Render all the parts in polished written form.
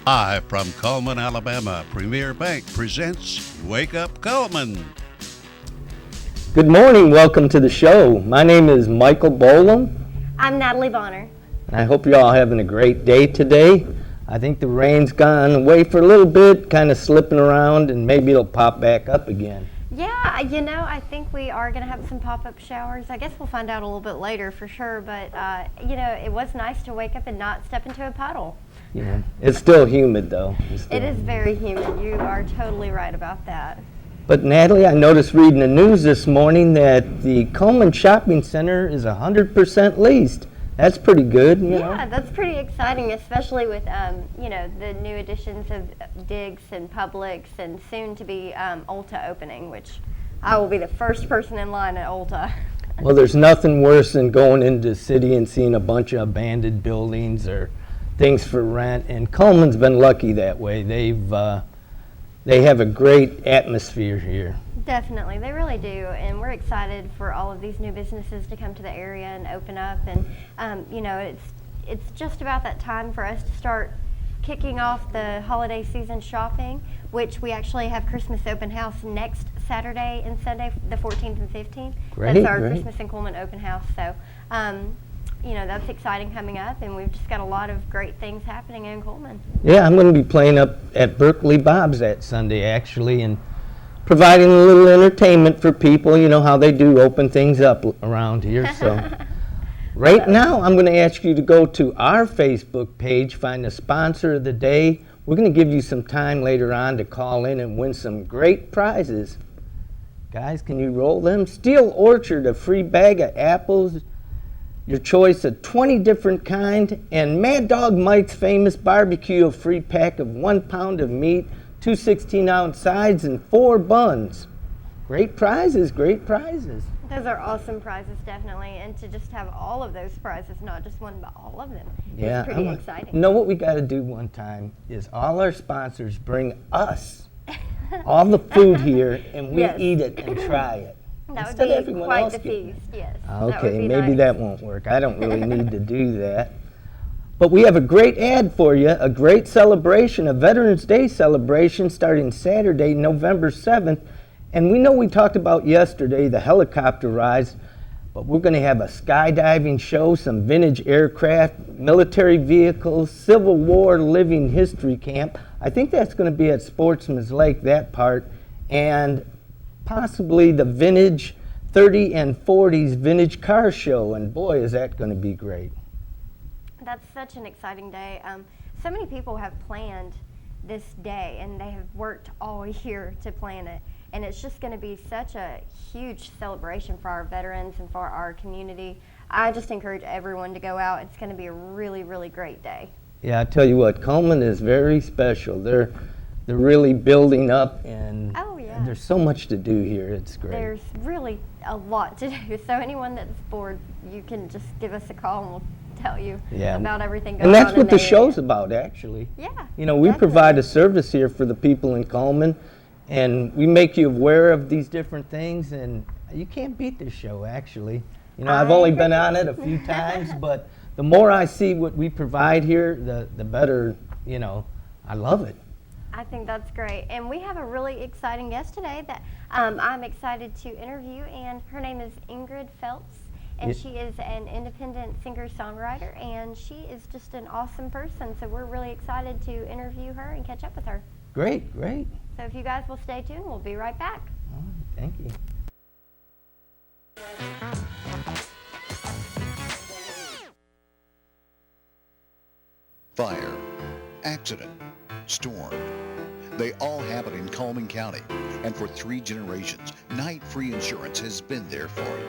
Live from Cullman, Alabama, Premier Bank presents Wake Up Cullman. Good morning, welcome to the show. My name is Michael Bolam. I'm Natalie Bonner. And I hope you're all having a great day today. I think the rain's gone away for a little bit, kind of slipping around, and maybe it'll pop back up again. Yeah, I think we are going to have some pop-up showers. I guess we'll find out a little bit later for sure, but, it was nice to wake up and not step into a puddle. Yeah, it's still humid, though. It is very humid. You are totally right about that. But, Natalie, I noticed reading the news this morning that the Cullman Shopping Center is 100% leased. That's pretty good, you know? Yeah, that's pretty exciting, especially with, the new additions of Diggs and Publix and soon to be Ulta opening, which I will be the first person in line at Ulta. Well, there's nothing worse than going into the city and seeing a bunch of abandoned buildings or things for rent, and Cullman's been lucky that way. They have a great atmosphere here. Definitely, they really do, and we're excited for all of these new businesses to come to the area and open up, and it's just about that time for us to start kicking off the holiday season shopping, which we actually have Christmas open house next Saturday and Sunday, the 14th and 15th. That's our Christmas in Cullman open house, so that's exciting coming up, and we've just got a lot of great things happening in Cullman. Yeah, I'm going to be playing up at Berkeley Bob's that Sunday, actually, and providing a little entertainment for people. You know how they do open things up around here. So right now, I'm going to ask you to go to our Facebook page, find the sponsor of the day. We're going to give you some time later on to call in and win some great prizes. Guys, can you roll them? Steel Orchard, a free bag of apples, your choice of 20 different kind, and Mad Dog Mike's Famous Barbecue, a free pack of 1 pound of meat, 2 16-ounce sides, and 4 buns. Great prizes, great prizes. Those are awesome prizes, definitely, and to just have all of those prizes, not just one, but all of them, yeah, is pretty exciting. You know what we got to do one time is all our sponsors bring us all the food here, and we eat it and try it. That would be quite the feast, yes. Okay, maybe that won't work. I don't really need to do that. But we have a great ad for you, a great celebration, a Veterans Day celebration starting Saturday, November 7th. And we know we talked about yesterday the helicopter rides, but we're going to have a skydiving show, some vintage aircraft, military vehicles, Civil War living history camp. I think that's going to be at Sportsman's Lake, that part, and possibly the vintage 30 and 40s vintage car show. And boy, is that going to be great. That's such an exciting day. So many people have planned this day, and they have worked all year to plan it. And it's just going to be such a huge celebration for our veterans and for our community. I just encourage everyone to go out. It's going to be a really, really great day. Yeah, I tell you what, Cullman is very special. They're really building up, and there's so much to do here. It's great. There's really a lot to do. So anyone that's bored, you can just give us a call and we'll tell you about everything going on. And that's what the show's about, actually. Yeah. We provide a service here for the people in Cullman, and we make you aware of these different things, and you can't beat this show, actually. I've only been on it a few times, but the more I see what we provide here, the better, I love it. I think that's great. And we have a really exciting guest today that I'm excited to interview, and her name is Ingrid Phelps. And she is an independent singer-songwriter, and she is just an awesome person. So we're really excited to interview her and catch up with her. Great, great. So if you guys will stay tuned, we'll be right back. All right, thank you. Fire, accident, storm. They all happen in Cullman County, and for 3 generations, Night Free Insurance has been there for you.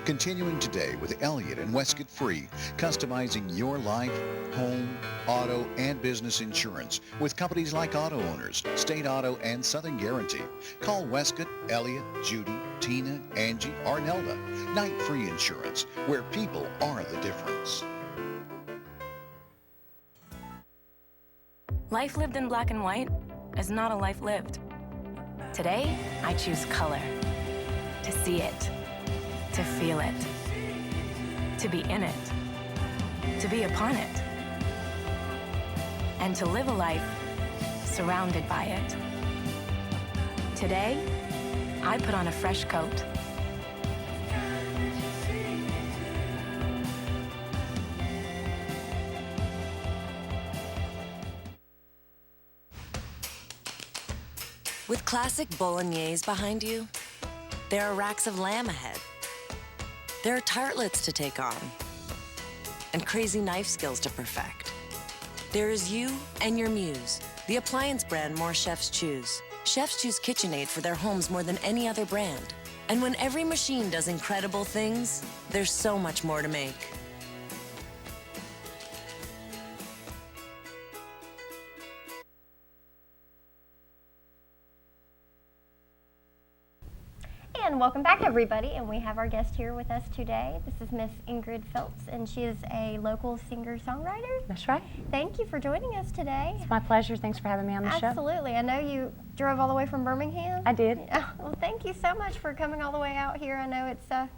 Continuing today with Elliott and Westcott Free, customizing your life, home, auto, and business insurance with companies like Auto Owners, State Auto, and Southern Guarantee. Call Westcott, Elliott, Judy, Tina, Angie, or Nelda. Night Free Insurance, where people are the difference. Life lived in black and white is not a life lived. Today, I choose color. To see it. To feel it. To be in it. To be upon it. and to live a life surrounded by it. Today, I put on a fresh coat. With classic bolognese behind you, there are racks of lamb ahead. There are tartlets to take on, and crazy knife skills to perfect. There is you and your muse, the appliance brand more chefs choose. Chefs choose KitchenAid for their homes more than any other brand. And when every machine does incredible things, there's so much more to make. And welcome back, everybody. And we have our guest here with us today. This is Miss Ingrid Phelps, and she is a local singer-songwriter. That's right. Thank you for joining us today. It's my pleasure. Thanks for having me on the show. Absolutely. I know you drove all the way from Birmingham. I did. Well, thank you so much for coming all the way out here. I know it's a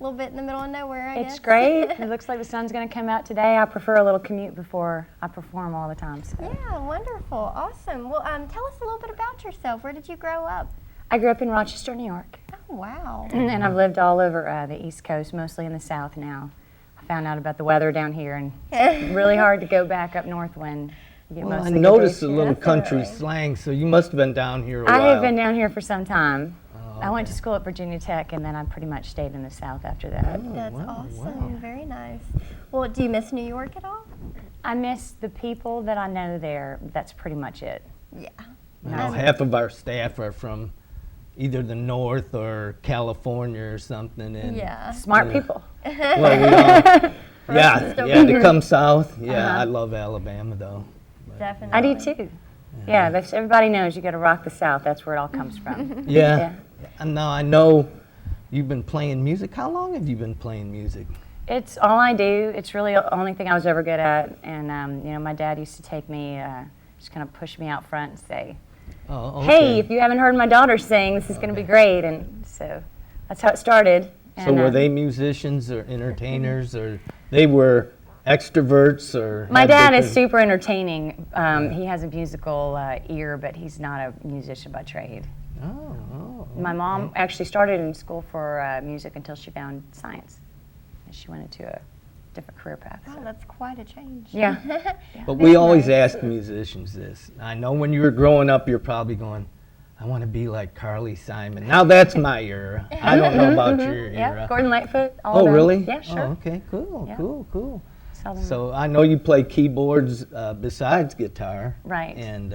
little bit in the middle of nowhere, I guess. It's great. It looks like the sun's going to come out today. I prefer a little commute before I perform all the time. So. Yeah, wonderful. Awesome. Well, tell us a little bit about yourself. Where did you grow up? I grew up in Rochester, New York. Oh, wow. And I've lived all over the East Coast, mostly in the South now. I found out about the weather down here, and it's really hard to go back up north when you get Well, most I of the noticed good a days. little country Definitely. slang, so you must have been down here a while. I have been down here for some time. Oh, I went to okay. school at Virginia Tech, and then I pretty much stayed in the South after that. That's wow, awesome. wow. Very nice. Well, do you miss New York at all? I miss the people that I know there. That's pretty much it. Yeah. I know half of our staff are from either the north or California or something. And Yeah. Smart Yeah. people. Well, we all, yeah, still yeah, be to come south. Yeah, Uh-huh. I love Alabama though. Definitely. I do too. Yeah, everybody knows you got to rock the South. That's where it all comes from. Yeah. And now I know you've been playing music. How long have you been playing music? It's all I do. It's really the only thing I was ever good at. And you know, my dad used to take me, just kind of push me out front and say, Oh, "Hey, if you haven't heard my daughter sing, this is going to be great." And so that's how it started. So And, were they musicians or entertainers, or they were extroverts, or? My had dad is different- super entertaining. He has a musical ear, but he's not a musician by trade. Oh. My mom actually started in school for music until she found science. And she went into a different career path. Wow, so. that's quite a change. Yeah. But we always ask musicians this. I know when you were growing up, you're probably going, I want to be like Carly Simon. Now that's my era. I don't know about your era. Yeah, Gordon Lightfoot. All Oh, of them. really? Yeah, sure. Oh, okay, cool, Yeah. cool. Southern- So I know you play keyboards besides guitar. Right. And,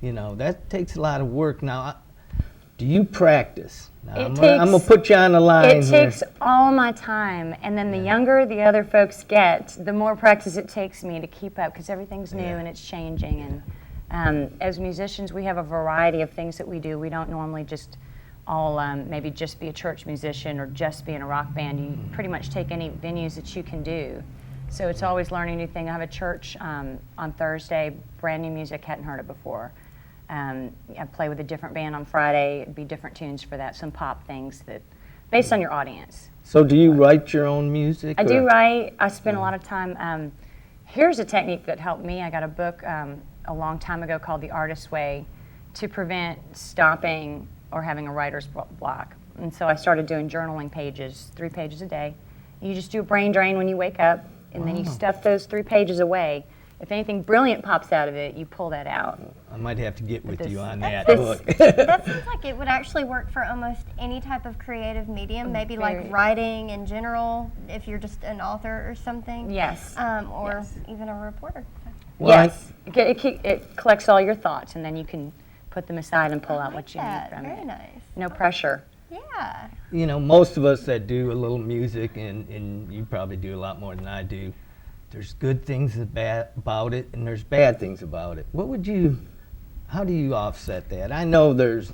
you know, that takes a lot of work. Now, do you practice? Now, I'm going to put you on the line It here. takes all my time, and then the younger the other folks get, the more practice it takes me to keep up, because everything's new and it's changing. And as musicians, we have a variety of things that we do. We don't normally just all maybe just be a church musician or just be in a rock band. You pretty much take any venues that you can do. So it's always learning new thing. I have a church on Thursday, brand new music, hadn't heard it before. I play with a different band on Friday. It'd be different tunes for that, some pop things that, based on your audience. So do you write your own music? I do or- write. I spend a lot of time. Here's a technique that helped me. I got a book a long time ago called The Artist's Way to prevent stopping or having a writer's block. And so I started doing journaling pages, 3 pages a day. You just do a brain drain when you wake up, and then you stuff those 3 pages away. If anything brilliant pops out of it, you pull that out. I might have to get with this- you on that this- book. That seems like it would actually work for almost any type of creative medium, maybe Very. like writing in general, if you're just an author or something. Yes. Or Yes. even a reporter. Well, I- Yes. It collects all your thoughts, and then you can put them aside and pull out I what you like need from Very it. nice. No pressure. Yeah. You know, most of us that do a little music, and you probably do a lot more than I do, there's good things about it, and there's bad things about it. How do you offset that? I know there's,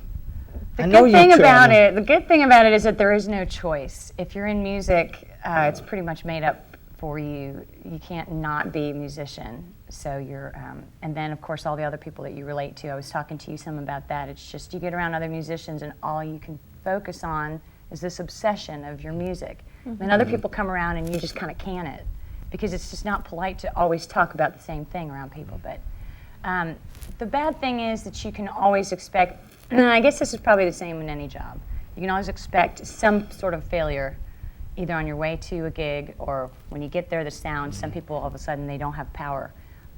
The I know good thing you about travel- it, the good thing about it is that there is no choice. If you're in music, it's pretty much made up for you. You can't not be a musician. So you're, and then of course all the other people that you relate to. I was talking to you some about that. It's just you get around other musicians and all you can focus on is this obsession of your music. Then other people come around and you just kind of can it because it's just not polite to always talk about the same thing around people. But The bad thing is that you can always expect, and I guess this is probably the same in any job, you can always expect some sort of failure, either on your way to a gig or when you get there, the sound, some people all of a sudden they don't have power.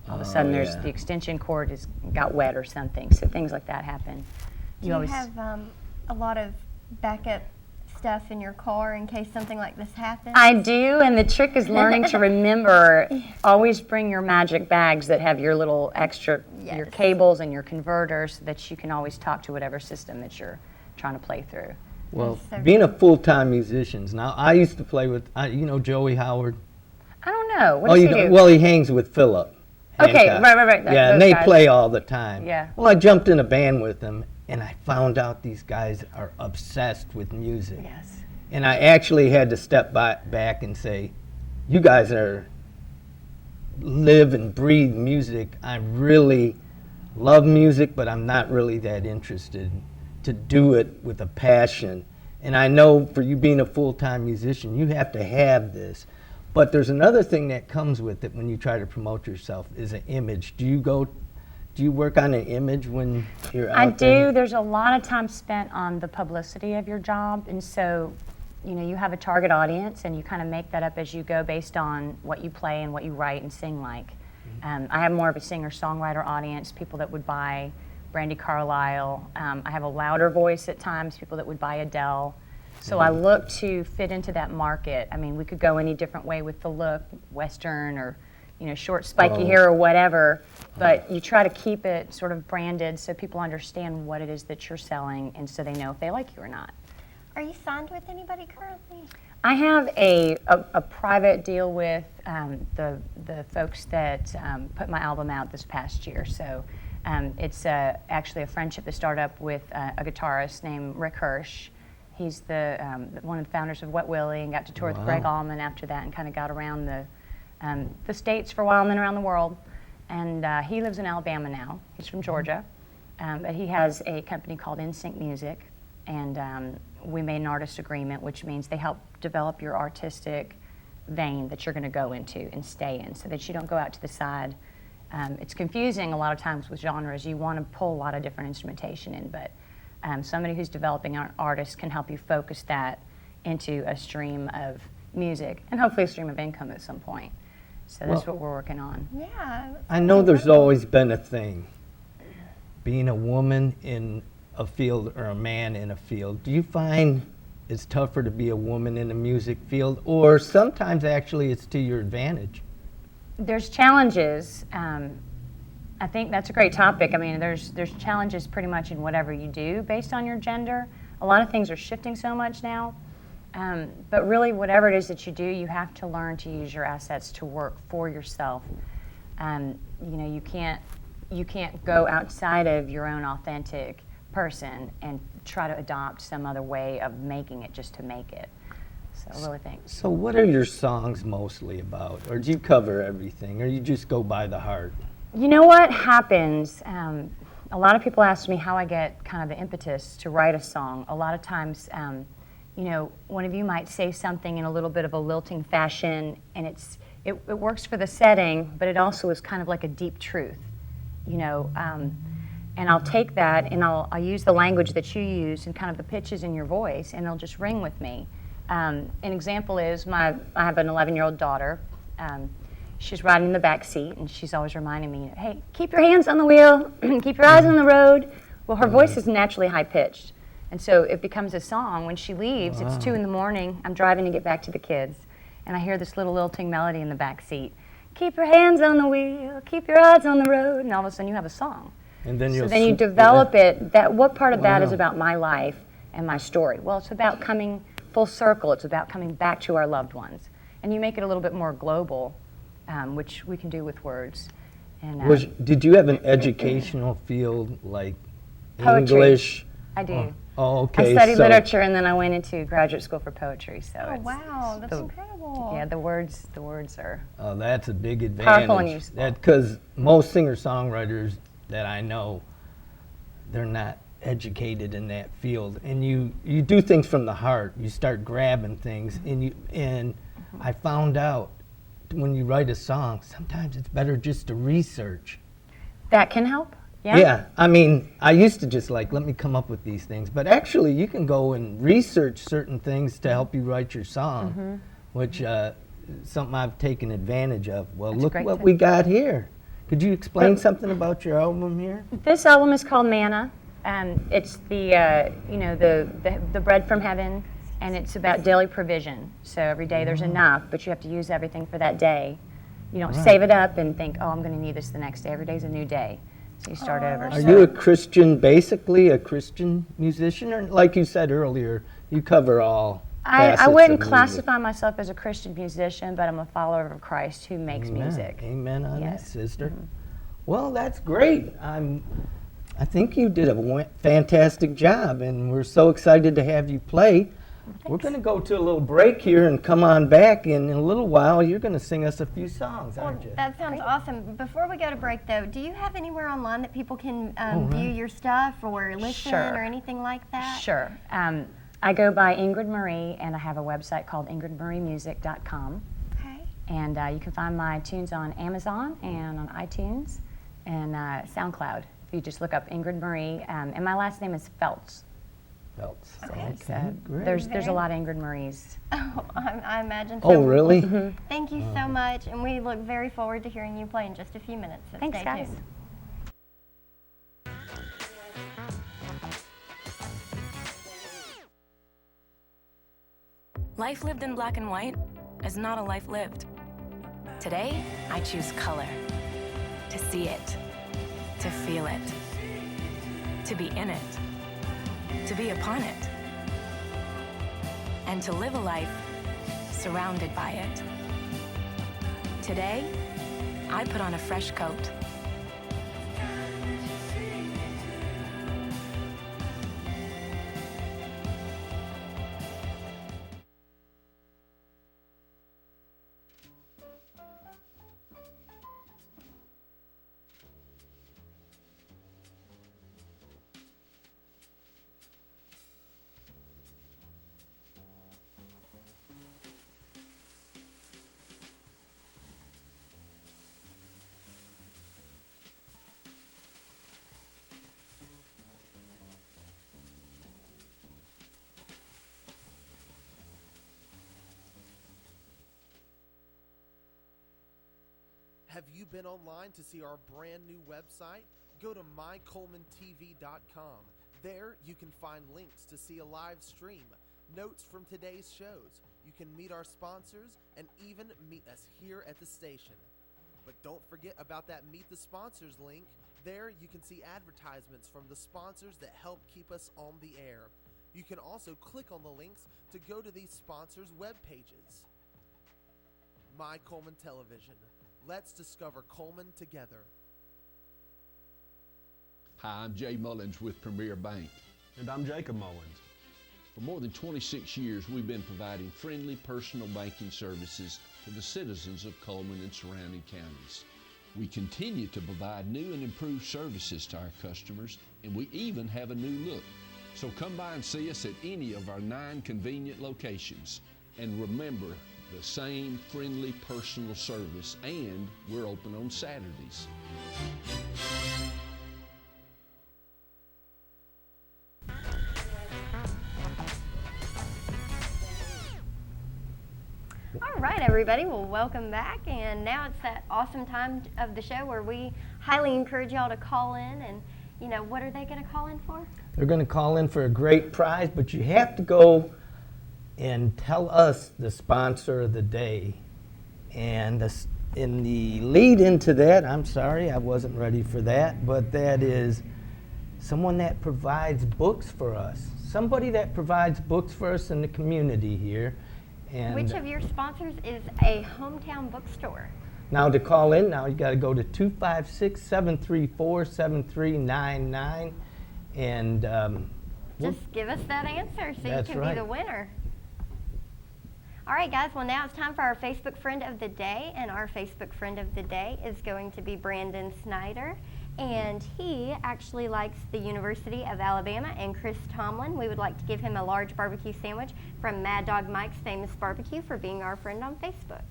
All of a sudden there's the extension cord got wet or something, so things like that happen. Do you have a lot of backup stuff in your car in case something like this happens? I do, and the trick is learning to remember, always bring your magic bags that have your little extra, your cables and your converters, so that you can always talk to whatever system that you're trying to play through. Well, being a full-time musician, now I used to play with, you know Joey Howard? I don't know. What does he do? Well, he hangs with Philip. Okay, Hancock. right. Yeah, and they play all the time. Yeah. Well, I jumped in a band with them, and I found out these guys are obsessed with music. Yes. And I actually had to step back and say, you guys live and breathe music. I really love music, but I'm not really that interested to do it with a passion. And I know for you being a full-time musician, you have to have this. But there's another thing that comes with it when you try to promote yourself, is an image. Do you work on an image when you're out there? I do. There's a lot of time spent on the publicity of your job, and so, you know, you have a target audience, and you kind of make that up as you go based on what you play and what you write and sing like. I have more of a singer-songwriter audience, people that would buy Brandi Carlile. I have a louder voice at times, people that would buy Adele. So I look to fit into that market. I mean, we could go any different way with the look, Western or, you know, short spiky hair or whatever, but you try to keep it sort of branded so people understand what it is that you're selling, and so they know if they like you or not. Are you signed with anybody currently? I have a private deal with the folks that put my album out this past year. So it's actually a friendship that started up with a guitarist named Rick Hirsch. He's one of the founders of Wet Willie, and got to tour with Greg Allman after that, and kind of got around the States for a while and then around the world. And he lives in Alabama now. He's from Georgia. But he has a company called NSYNC Music, and we made an artist agreement, which means they help develop your artistic vein that you're going to go into and stay in, so that you don't go out to the side. It's confusing a lot of times with genres. You want to pull a lot of different instrumentation in, but somebody who's developing an artist can help you focus that into a stream of music and hopefully a stream of income at some point. So that's what we're working on. Yeah. I know there's always been a thing, being a woman in a field or a man in a field. Do you find it's tougher to be a woman in the music field, or sometimes actually it's to your advantage? There's challenges. I think that's a great topic. I mean, there's challenges pretty much in whatever you do based on your gender. A lot of things are shifting so much now. But really, whatever it is that you do, you have to learn to use your assets to work for yourself. You know, you can't go outside of your own authentic person and try to adopt some other way of making it just to make it. So I really think. So what are your songs mostly about? Or do you cover everything, or you just go by the heart? You know what happens? A lot of people ask me how I get kind of the impetus to write a song. A lot of times, you know, one of you might say something in a little bit of a lilting fashion, and it works for the setting, but it also is kind of like a deep truth, you know. And I'll take that and I'll use the language that you use and kind of the pitches in your voice, and it'll just ring with me. An example is I have an 11-year-old daughter. She's riding in the back seat, and she's always reminding me, hey, keep your hands on the wheel, keep your eyes on the road. Well, her voice is naturally high-pitched, and so it becomes a song. When she leaves, it's 2 in the morning, I'm driving to get back to the kids, and I hear this little lilting melody in the back seat. Keep your hands on the wheel, keep your eyes on the road, and all of a sudden you have a song. And then so then you develop it. What part of that is about my life and my story? Well, it's about coming full circle. It's about coming back to our loved ones. And you make it a little bit more global, which we can do with words. And did you have an educational field like poetry. English? I do. Oh, okay. I studied literature, and then I went into graduate school for poetry. So Oh, wow, that's incredible. Yeah, the words are Oh, that's a big advantage. powerful and useful. Because most singer-songwriters that I know, they're not educated in that field, and you do things from the heart. You start grabbing things, and I found out when you write a song, sometimes it's better just to research. That can help. Yeah. Yeah, I mean, I used to just like, let me come up with these things. But actually, you can go and research certain things to help you write your song, which something I've taken advantage of. Well, That's a look great what tip. we got here. Could you explain something about your album here? This album is called Manna. It's the the bread from heaven, and it's about daily provision. So every day there's enough, but you have to use everything for that day. You don't save it up and think, oh, I'm going to need this the next day. Every day's a new day, so you start over. Are you a Christian, basically a Christian musician? Or like you said earlier, you cover all I facets wouldn't of music? classify myself as a Christian musician, but I'm a follower of Christ who makes Amen. music. Amen on Yes. that, sister. Well, that's great. I think you did a fantastic job, and we're so excited to have you play. We're going to go to a little break here and come on back. And in a little while, you're going to sing us a few songs, aren't you? That sounds awesome. Before we go to break, though, do you have anywhere online that people can view your stuff or listen Sure. or anything like that? Sure. I go by Ingrid Marie, and I have a website called ingridmariemusic.com. Okay. And you can find my tunes on Amazon and on iTunes and SoundCloud. If you just look up Ingrid Marie, and my last name is Feltz. Belts. Okay. Okay, great. There's a lot of Ingrid Maries. Oh, I imagine so. Oh, really? Thank you so much, and we look very forward to hearing you play in just a few minutes. So Thanks, stay guys. tuned. Life lived in black and white is not a life lived. Today, I choose color. To see it. To feel it. To be in it. To be upon it. And to live a life surrounded by it. Today, I put on a fresh coat. Have you been online to see our brand new website? Go to mycullmantv.com. There you can find links to see a live stream, notes from today's shows. You can meet our sponsors and even meet us here at the station. But don't forget about that Meet the Sponsors link. There you can see advertisements from the sponsors that help keep us on the air. You can also click on the links to go to these sponsors' web pages. My Cullman Television. Let's discover Cullman together. Hi, I'm Jay Mullins with Premier Bank. And I'm Jacob Mullins. For more than 26 years, we've been providing friendly personal banking services to the citizens of Cullman and surrounding counties. We continue to provide new and improved services to our customers, and we even have a new look. So come by and see us at any of our 9 convenient locations. And remember, the same friendly personal service, and we're open on Saturdays. All right, everybody. Well, welcome back. And now it's that awesome time of the show where we highly encourage y'all to call in. And, you know, what are they going to call in for? They're going to call in for a great prize, but you have to go and tell us the sponsor of the day. And in the lead into that, I'm sorry, I wasn't ready for that, but that is someone that provides books for us. Somebody that provides books for us in the community here. And Which of your sponsors is a hometown bookstore? now to call in, now you got to go to 256-734-7399. And Just give us that answer so you That's can right. be the winner. All right, guys. Well, now it's time for our Facebook friend of the day, and our Facebook friend of the day is going to be Brandon Snyder, and he actually likes the University of Alabama and Chris Tomlin. We would like to give him a large barbecue sandwich from Mad Dog Mike's Famous Barbecue for being our friend on Facebook.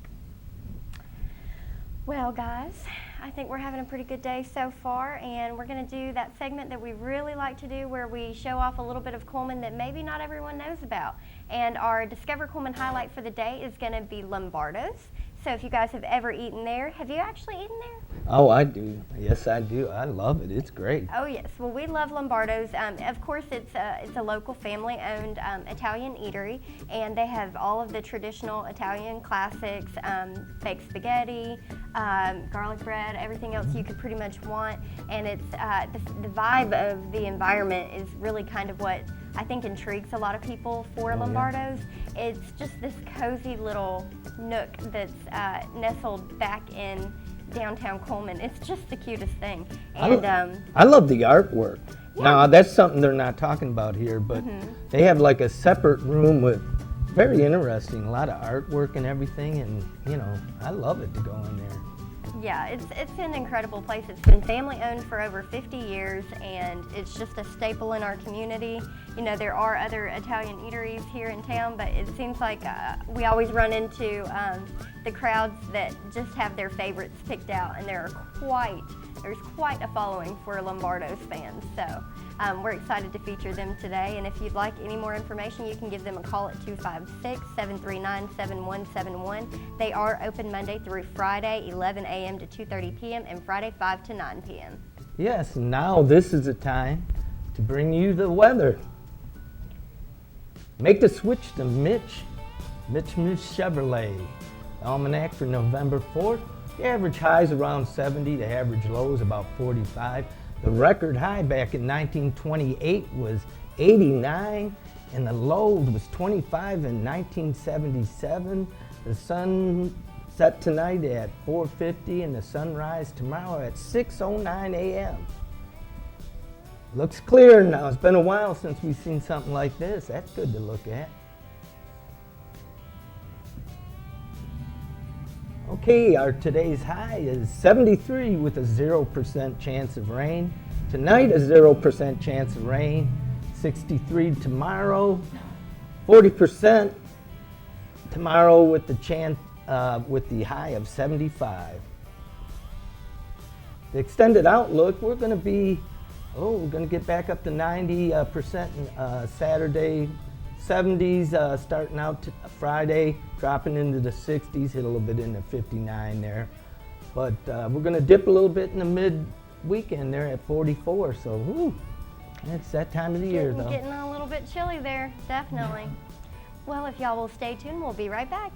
Well, guys, I think we're having a pretty good day so far, and we're going to do that segment that we really like to do where we show off a little bit of Cullman that maybe not everyone knows about. And our Discover Cullman highlight for the day is going to be Lombardo's. So if you guys have ever eaten there, have you actually eaten there? Oh, I do. Yes, I do. I love it. It's great. Oh yes, well we love Lombardo's. Of course, it's a local family-owned Italian eatery, and they have all of the traditional Italian classics, baked spaghetti, garlic bread, everything else you could pretty much want. And it's the vibe of the environment is really kind of what I think intrigues a lot of people for Lombardo's. It's just this cozy little nook that's nestled back in downtown Cullman. It's just the cutest thing. And I love the artwork. Now, that's something they're not talking about here, but they have like a separate room with very interesting, a lot of artwork and everything, and you know, I love it to go in there. Yeah, it's an incredible place. It's been family owned for over 50 years, and it's just a staple in our community. You know, there are other Italian eateries here in town, but it seems like we always run into the crowds that just have there's quite a following for Lombardo's fans. So we're excited to feature them today, and if you'd like any more information, you can give them a call at 256-739-7171. They are open Monday through Friday, 11 a.m. to 2:30 p.m. and Friday, 5 to 9 p.m. Yes, now this is the time to bring you the weather. Make the switch to Mitch Chevrolet. Almanac for November 4th. The average high is around 70, the average low is about 45. The record high back in 1928 was 89, and the low was 25 in 1977. The sun set tonight at 4:50, and the sunrise tomorrow at 6:09 a.m. Looks clear now. It's been a while since we've seen something like this. That's good to look at. Okay, our today's high is 73 with a 0% chance of rain. Tonight, a 0% chance of rain. 63 tomorrow. 40% tomorrow with the with the high of 75. The extended outlook, we're going to get back up to 90% Saturday. 70s starting out Friday, dropping into the 60s, hit a little bit into 59 there. But we're going to dip a little bit in the mid-weekend there at 44. So, whoo, it's that time of the year, though. Getting a little bit chilly there, definitely. Well, if y'all will stay tuned, we'll be right back.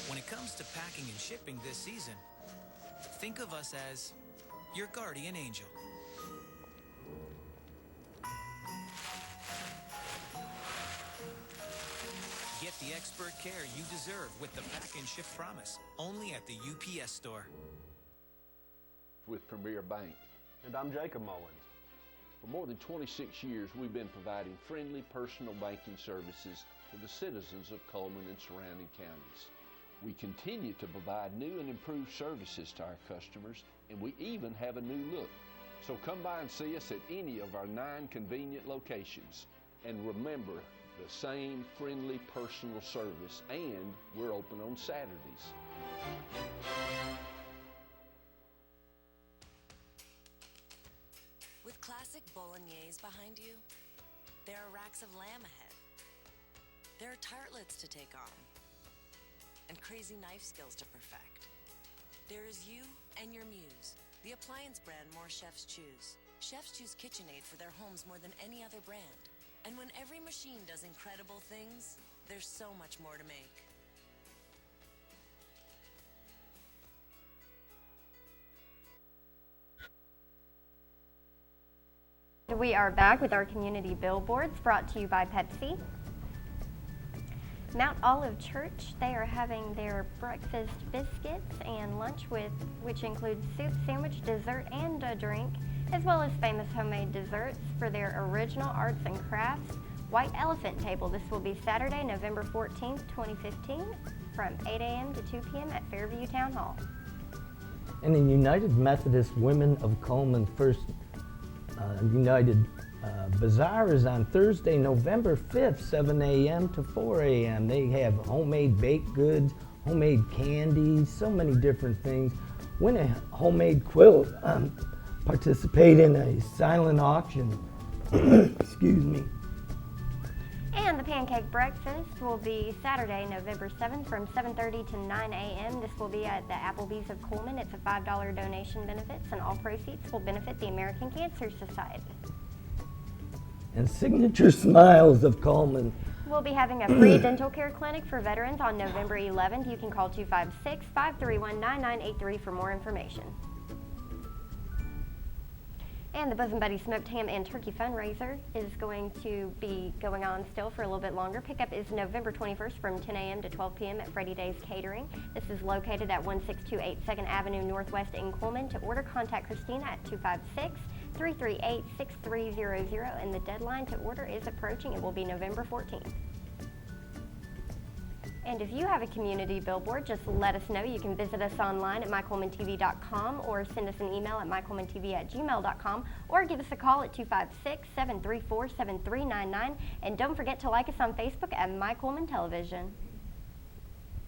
When it comes to packing and shipping this season, think of us as your guardian angel. Get the expert care you deserve with the Pack and Ship Promise, only at the UPS Store. With Premier Bank. And I'm Jacob Mullins. For more than 26 years, we've been providing friendly personal banking services to the citizens of Cullman and surrounding counties. We continue to provide new and improved services to our customers, and we even have a new look. So come by and see us at any of our 9 convenient locations. And remember, the same friendly personal service, and we're open on Saturdays. With classic bolognese behind you, there are racks of lamb ahead. There are tartlets to take on, and crazy knife skills to perfect. There is you and your muse, the appliance brand more chefs choose. Chefs choose KitchenAid for their homes more than any other brand. And when every machine does incredible things, there's so much more to make. We are back with our community billboards brought to you by Pepsi. Mount Olive Church, they are having their breakfast biscuits and lunch which includes soup, sandwich, dessert, and a drink, as well as famous homemade desserts for their original arts and crafts. White Elephant Table. This will be Saturday, November 14th, 2015, from 8 a.m. to 2 p.m. at Fairview Town Hall. And the United Methodist Women of Cullman First United Bazaar is on Thursday, November 5th, 7 a.m. to 4 a.m. They have homemade baked goods, homemade candies, so many different things. Win a homemade quilt, participate in a silent auction. Excuse me. And the Pancake Breakfast will be Saturday, November 7th from 7:30 to 9 a.m. This will be at the Applebee's of Cullman. It's a $5 donation benefits, and all proceeds will benefit the American Cancer Society. And Signature Smiles of Cullman. We'll be having a free dental care clinic for veterans on November 11th. You can call 256-531-9983 for more information. And the Bosom Buddy Smoked Ham and Turkey fundraiser is going to be going on still for a little bit longer. Pickup is November 21st from 10 a.m. to 12 p.m. at Freddie Day's Catering. This is located at 1628 2nd Avenue Northwest in Cullman. To order, contact Christina at 256-338-6300, and the deadline to order is approaching. It will be November 14th. And if you have a community billboard, just let us know. You can visit us online at mycullmantv.com or send us an email at mycullmantv@gmail.com or give us a call at 256-734-7399. And don't forget to like us on Facebook at My Cullman Television.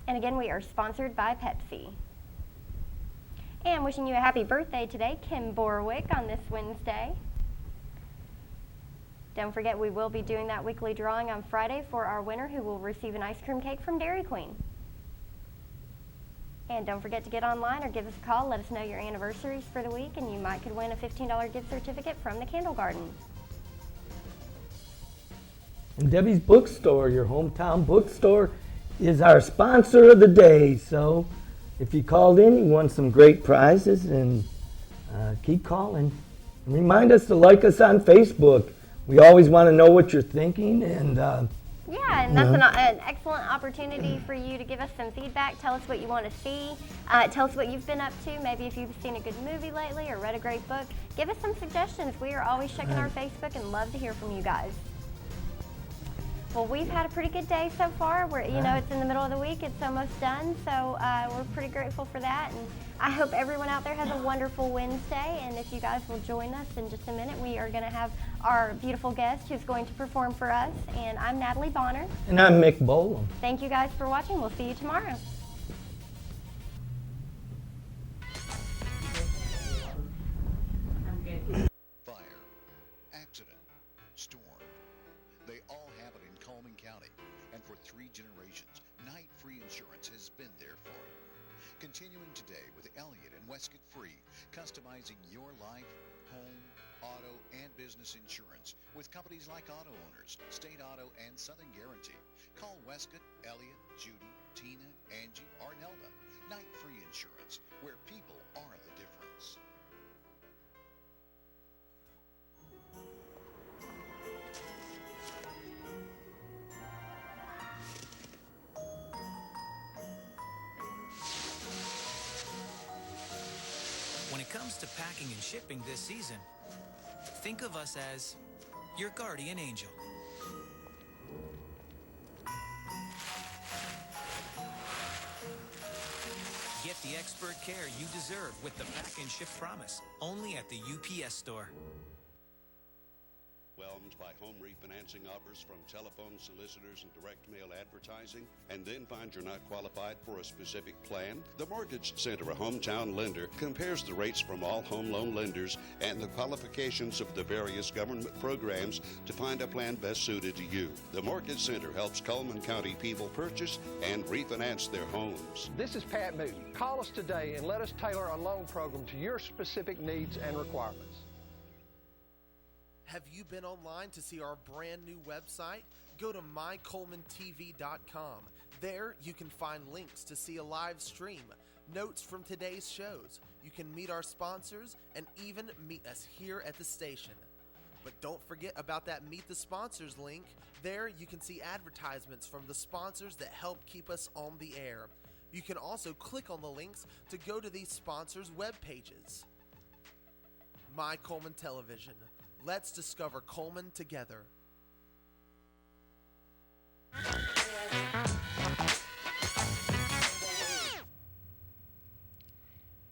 And again, we are sponsored by Pepsi. And wishing you a happy birthday today, Kim Borwick, on this Wednesday. Don't forget, we will be doing that weekly drawing on Friday for our winner, who will receive an ice cream cake from Dairy Queen. And don't forget to get online or give us a call. Let us know your anniversaries for the week, and you might could win a $15 gift certificate from the Candle Garden. And Debbie's Bookstore, your hometown bookstore, is our sponsor of the day. So if you called in, you won some great prizes, and keep calling. And remind us to like us on Facebook. We always want to know what you're thinking, and yeah, and that's an excellent opportunity for you to give us some feedback. Tell us what you want to see. Tell us what you've been up to. Maybe if you've seen a good movie lately or read a great book. Give us some suggestions. We are always checking our Facebook and love to hear from you guys. Well, we've had a pretty good day so far. It's in the middle of the week. It's almost done, so we're pretty grateful for that. And I hope everyone out there has a wonderful Wednesday. And if you guys will join us in just a minute, we are going to have our beautiful guest who's going to perform for us. And I'm Natalie Bonner. And I'm Mick Bolam. Thank you guys for watching. We'll see you tomorrow. Fire, accident, storm. They all happen in Cullman County, and for 3 generations, Night Free Insurance has been there for you. Continuing today with Elliott and Westcott Free, customizing your life, home, auto, and business insurance with companies like Auto Owners, State Auto, and Southern Guarantee. Call Westcott, Elliott, Judy, Tina, Angie, or Nelda. Night Free Insurance, where people are the difference. When it comes to packing and shipping this season, think of us as your guardian angel. Get the expert care you deserve with the Pack and Ship Promise, only at the UPS Store. Whelmed by home refinancing offers from telephone solicitors and direct mail advertising, and then find you're not qualified for a specific plan? The Mortgage Center, a hometown lender, compares the rates from all home loan lenders and the qualifications of the various government programs to find a plan best suited to you. The Mortgage Center helps Cullman County people purchase and refinance their homes. This is Pat Newton. Call us today and let us tailor a loan program to your specific needs and requirements. Have you been online to see our brand new website? Go to mycullmantv.com. There you can find links to see a live stream, notes from today's shows. You can meet our sponsors and even meet us here at the station. But don't forget about that Meet the Sponsors link. There you can see advertisements from the sponsors that help keep us on the air. You can also click on the links to go to these sponsors' web pages. My Cullman Television. Let's discover Cullman together.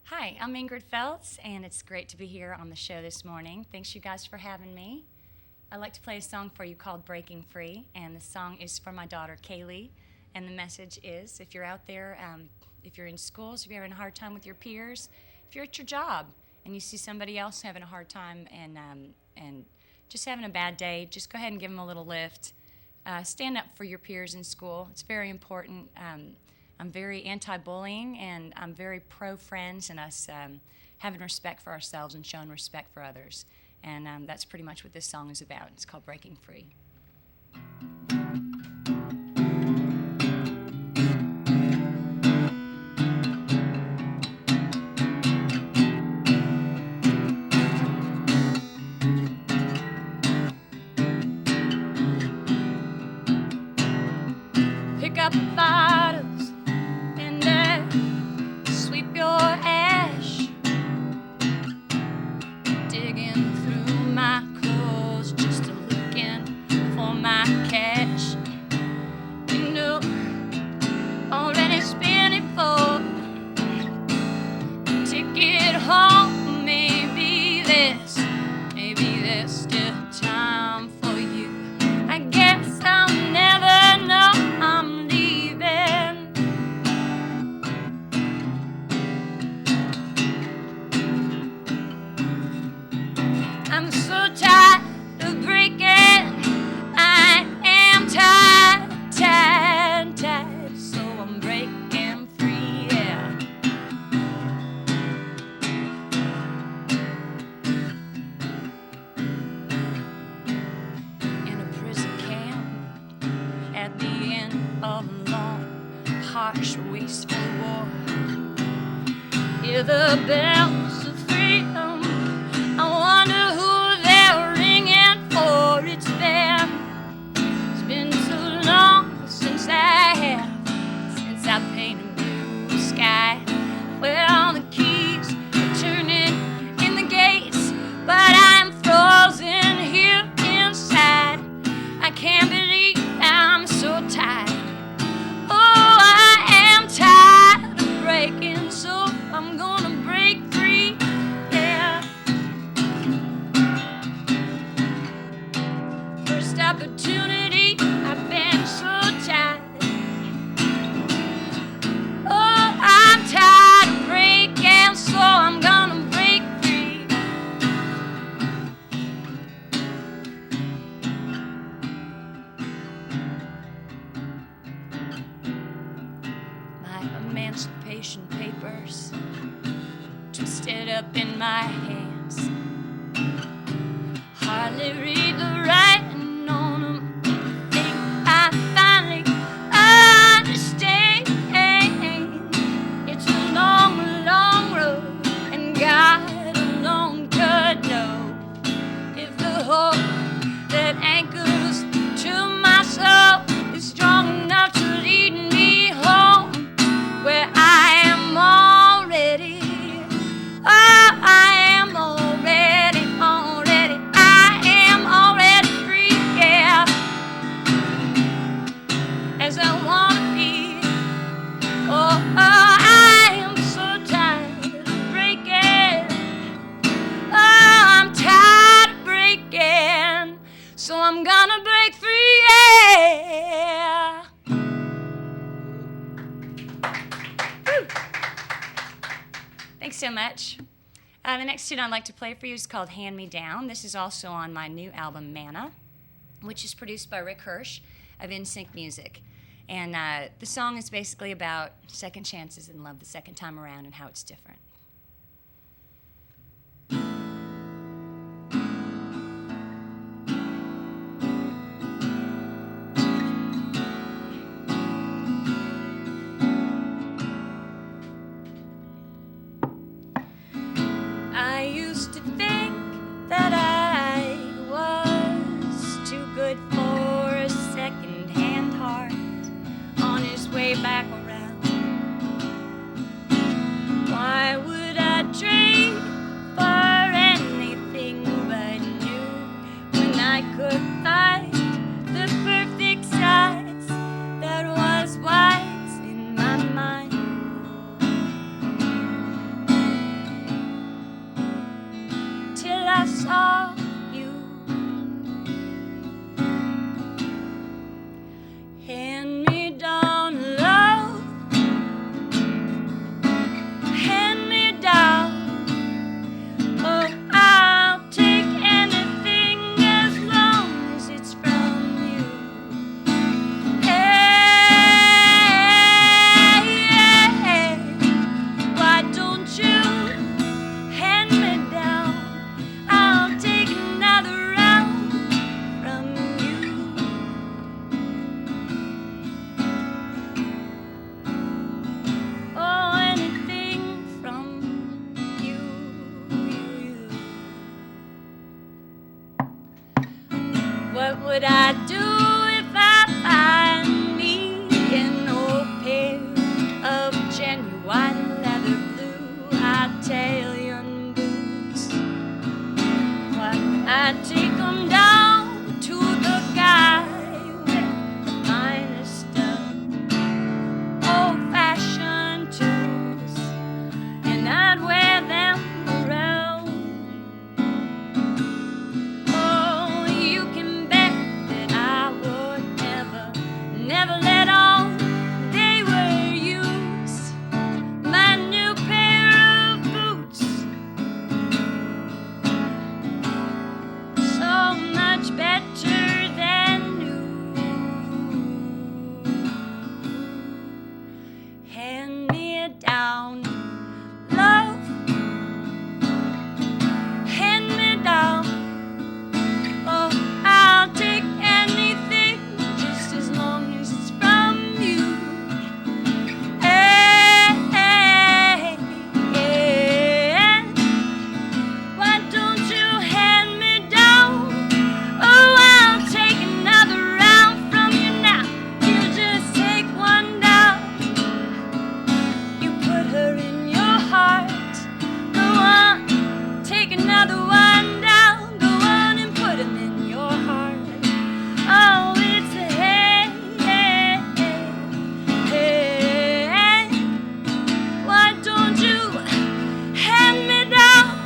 Hi, I'm Ingrid Feltz, and it's great to be here on the show this morning. Thanks you guys for having me. I'd like to play a song for you called Breaking Free, and the song is for my daughter, Kaylee, and the message is, if you're out there, if you're in schools, if you're having a hard time with your peers, if you're at your job and you see somebody else having a hard time and just having a bad day, just go ahead and give them a little lift. Stand up for your peers in school. It's very important. I'm very anti-bullying, and I'm very pro-friends and us having respect for ourselves and showing respect for others. And that's pretty much what this song is about. It's called Breaking Free. Pick up the bottles and sweep your ash. Digging through my clothes, just looking for my cash. You know, already spent it for a ticket home. Maybe there's still time for you. I guess I'll never know I'm leaving. I'm so tired of breaking. I am tired, so I'm breaking free, yeah. In a prison camp, at the end of a long, harsh, wasteful war, hear the bells of freedom. I wonder who they're ringing for. It's been too long since I painted blue sky. Well, the keys are turning in the gates, but I'm frozen here inside. I can't believe I'm so tired. Oh, I am tired of breaking, so I'm gonna break free, yeah. First opportunity, I've been so tired. Oh, I'm tired of breaking, so I'm gonna break free. My emancipation papers twisted up in my hands. Hardly read the writing on them. Think I finally understand. It's a long, long road, and God alone could know if the hope that anchors to my soul is strong enough to lead me home, where I am already. Oh, I am already, I am already free, yeah. As I wanna be. Oh, I am so tired of breaking. Oh, I'm tired of breaking, so I'm gonna break free, yeah. Woo. Thanks so much. The next tune I'd like to play for you is called Hand Me Down. This is also on my new album, Manna, which is produced by Rick Hirsch of NSYNC Music. And the song is basically about second chances in love the second time around and how it's different. I used to think that I was too good for a second-hand heart on his way back around. Why would saw you. Hand me down love, hand me down. Oh, I'll take anything as long as it's from you. Hey, why don't you hand me down? I'll take another round from you. Oh, anything from you. What would I do if I find me an old pair of genuine leather blue Italian boots? Why, I'd take them down to the guy with the finest stuff, old-fashioned tools, and I'd wear them around. Oh, you can bet that I would never let on they were used. My new pair of boots, so much better than new. Hand me down love, hand me down. Oh, I'll take anything just as long as it's from you. Hey, why don't you hand me down? Oh, I'll take another round from you now. You just take one down. You put her in your heart. Go on, take another one down. Go on and put him in your heart. Oh, it's a hey, why don't you hand me down?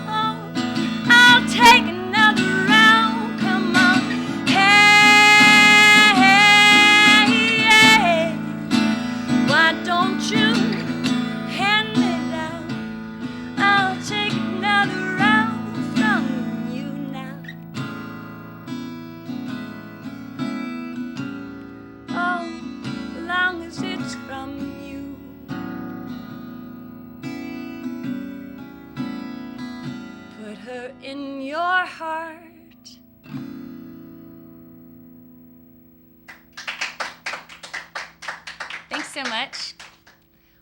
I'll take another round. Come on, hey, why don't you hand me down? I'll take another round from you now. Oh, as long as it's from you. Put her in your heart. Thanks so much.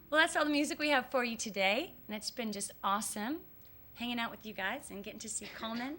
Well, that's all the music we have for you today, and it's been just awesome hanging out with you guys and getting to see Cullman